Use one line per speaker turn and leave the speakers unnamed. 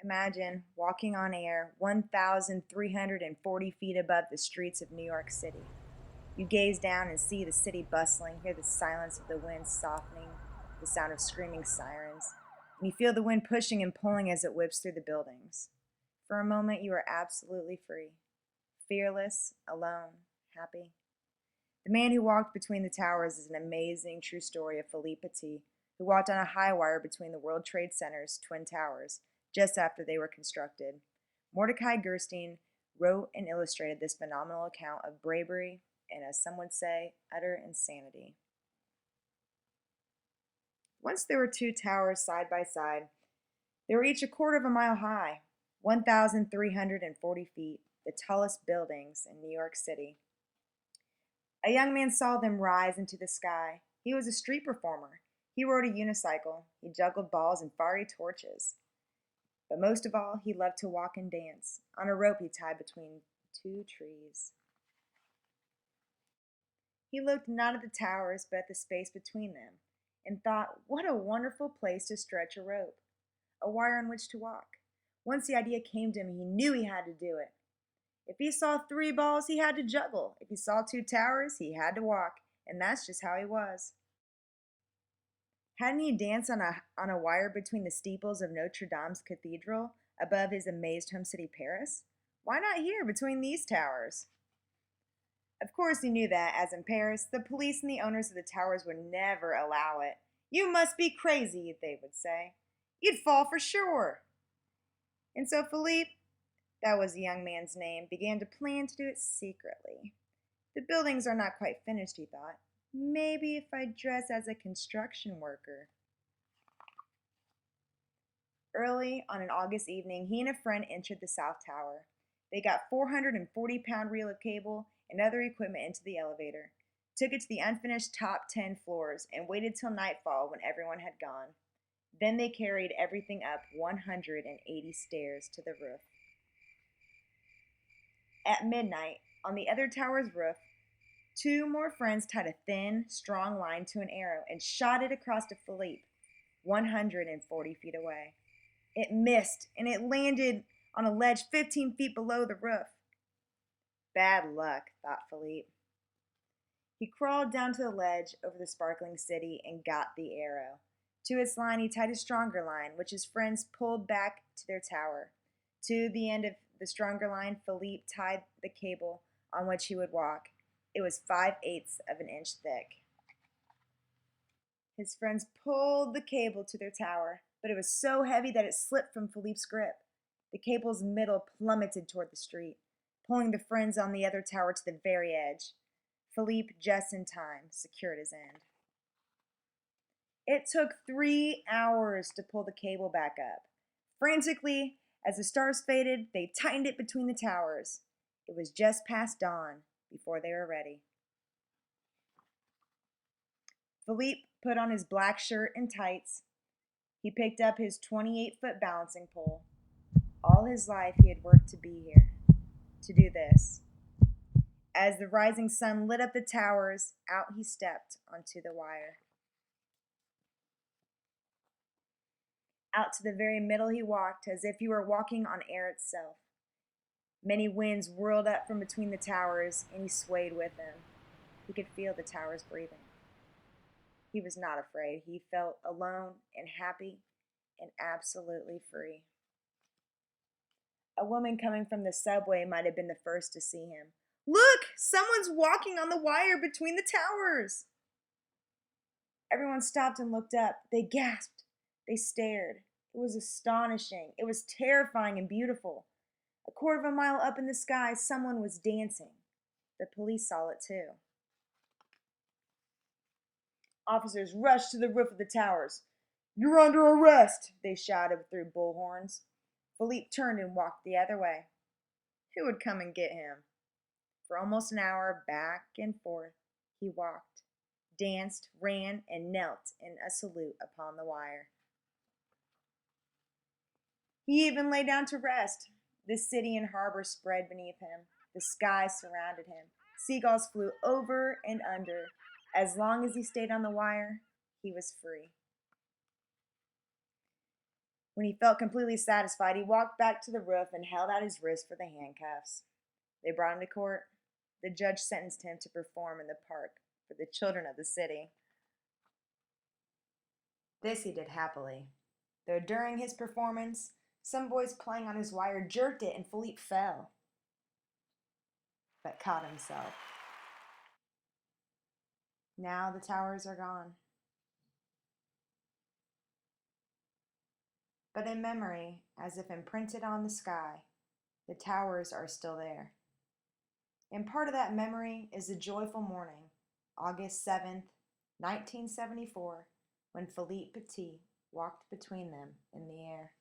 Imagine walking on air 1,340 feet above the streets of New York City. You gaze down and see the city bustling, hear the silence of the wind softening, the sound of screaming sirens, and you feel the wind pushing and pulling as it whips through the buildings. For a moment, you are absolutely free, fearless, alone, happy. The man who walked between the towers is an amazing true story of Philippe Petit, who walked on a high wire between the World Trade Center's twin towers just after they were constructed. Mordicai Gerstein wrote and illustrated this phenomenal account of bravery and, as some would say, utter insanity. Once there were two towers side by side. They were each a quarter of a mile high, 1,340 feet, the tallest buildings in New York City. A young man saw them rise into the sky. He was a street performer. He rode a unicycle. He juggled balls and fiery torches. But most of all, he loved to walk and dance on a rope he tied between two trees. He looked not at the towers, but at the space between them, and thought, what a wonderful place to stretch a rope, a wire on which to walk. Once the idea came to him, he knew he had to do it. If he saw three balls, he had to juggle. If he saw two towers, he had to walk, and that's just how he was. Hadn't he danced on a wire between the steeples of Notre Dame's cathedral above his amazed home city, Paris? Why not here, between these towers? Of course he knew that, as in Paris, the police and the owners of the towers would never allow it. You must be crazy, they would say. You'd fall for sure. And so Philippe, that was the young man's name, began to plan to do it secretly. The buildings are not quite finished, he thought. Maybe if I dress as a construction worker. Early on an August evening, he and a friend entered the South Tower. They got 440-pound reel of cable and other equipment into the elevator, took it to the unfinished top 10 floors, and waited till nightfall when everyone had gone. Then they carried everything up 180 stairs to the roof. At midnight, on the other tower's roof, two more friends tied a thin, strong line to an arrow and shot it across to Philippe, 140 feet away. It missed, and it landed on a ledge 15 feet below the roof. Bad luck, thought Philippe. He crawled down to the ledge over the sparkling city and got the arrow. To its line he tied a stronger line, which his friends pulled back to their tower. To the end of the stronger line, Philippe tied the cable on which he would walk. It was 5/8 of an inch thick. His friends pulled the cable to their tower, but it was so heavy that it slipped from Philippe's grip. The cable's middle plummeted toward the street, pulling the friends on the other tower to the very edge. Philippe, just in time, secured his end. It took 3 hours to pull the cable back up. Frantically, as the stars faded, they tightened it between the towers. It was just past dawn before they were ready. Philippe put on his black shirt and tights. He picked up his 28-foot balancing pole. All his life he had worked to be here, to do this. As the rising sun lit up the towers, out he stepped onto the wire. Out to the very middle he walked, as if he were walking on air itself. Many winds whirled up from between the towers, and he swayed with them. He could feel the towers breathing. He was not afraid. He felt alone and happy and absolutely free. A woman coming from the subway might have been the first to see him. Look! Someone's walking on the wire between the towers! Everyone stopped and looked up. They gasped. They stared. It was astonishing. It was terrifying and beautiful. A quarter of a mile up in the sky, someone was dancing. The police saw it too. Officers rushed to the roof of the towers. You're under arrest, they shouted through bullhorns. Philippe turned and walked the other way. Who would come and get him? For almost an hour, back and forth, he walked, danced, ran, and knelt in a salute upon the wire. He even lay down to rest. The city and harbor spread beneath him. The sky surrounded him. Seagulls flew over and under. As long as he stayed on the wire, he was free. When he felt completely satisfied, he walked back to the roof and held out his wrist for the handcuffs. They brought him to court. The judge sentenced him to perform in the park for the children of the city. This he did happily, though during his performance, some boys playing on his wire jerked it and Philippe fell, but caught himself. Now the towers are gone. But in memory, as if imprinted on the sky, the towers are still there. And part of that memory is the joyful morning, August 7th, 1974, when Philippe Petit walked between them in the air.